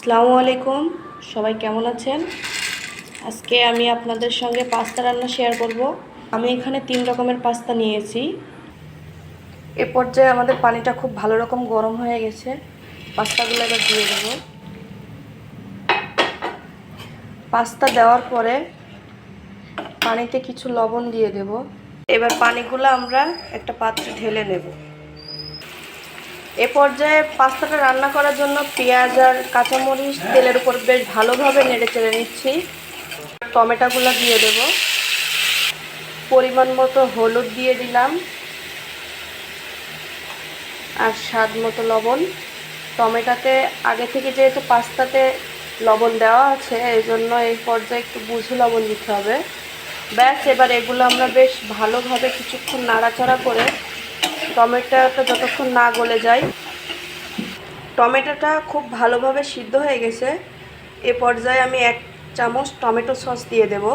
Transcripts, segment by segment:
আসসালামু আলাইকুম, সবাই কেমন আছেন? আজকে আমি আপনাদের সঙ্গে পাস্তা রান্না শেয়ার করব। আমি এখানে 3 রকমের পাস্তা নিয়েছি। এ পর্যায়ে আমাদের পানিটা খুব ভালো রকম গরম হয়ে গেছে। পাস্তাগুলো এবার দিয়ে দেব। পাস্তা দেওয়ার পরে পানিতে কিছু লবণ দিয়ে দেব। এবার পানিগুলো আমরা একটা পাত্রে ঢেলে নেব। এ পর্যায়ে পাস্তাটা রান্না করার জন্য পেঁয়াজ আর কাঁচামরিচ তেলের উপর বেশ ভালোভাবে নেড়ে চেড়ে নিচ্ছি। টমেটোগুলো দিয়ে দেব। পরিমাণ মতো হলুদ দিয়ে দিলাম আর স্বাদ মতো লবণ। টমেটোতে আগে থেকে যেহেতু পাস্তাতে লবণ দেওয়া আছে, এই জন্য এই পর্যায়ে একটু বুঝে লবণ দিতে হবে। ব্যাস, এবার এগুলো আমরা বেশ ভালোভাবে কিছুক্ষণ নাড়াচাড়া করে টমেটোটা যতক্ষণ না গলে যায়। টমেটোটা খুব ভালোভাবে সিদ্ধ হয়ে গেছে। এ পর্যায়ে আমি 1 চামচ টমেটো সস দিয়ে দেব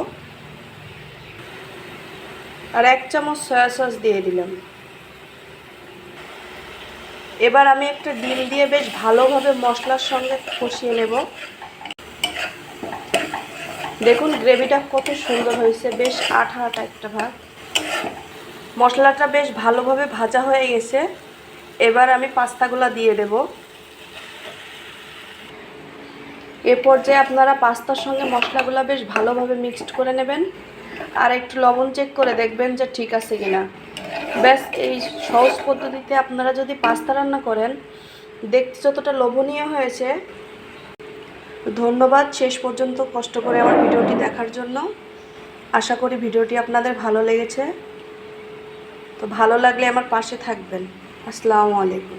আর 1 চামচ সয়া সস দিয়ে দিলাম। এবার আমি একটা ডিম দিয়ে বেশ ভালোভাবে মশলার সঙ্গে কষিয়ে নেব। দেখুন গ্রেভিটা কত সুন্দর হয়েছে, বেশ আঠা আঠা একটা ভাব। মশলাটা বেশ ভালোভাবে ভাজা হয়ে গেছে। এবার আমি পাস্তাগুলো দিয়ে দেব। এ পর্যায়ে আপনারা পাস্তার সঙ্গে মশলাগুলো বেশ ভালোভাবে মিক্সড করে নেবেন আর একটু লবণ চেক করে দেখবেন যে ঠিক আছে কিনা। ব্যাস, এই সহজ পদ্ধতিতে আপনারা যদি পাস্তা রান্না করেন, দেখতে যতটা লোভনীয় হয়েছে। ধন্যবাদ শেষ পর্যন্ত কষ্ট করে আমার ভিডিওটি দেখার জন্য। আশা করি ভিডিওটি আপনাদের ভালো লেগেছে। তো ভালো লাগলে আমার পাশে থাকবেন। আসসালামু আলাইকুম।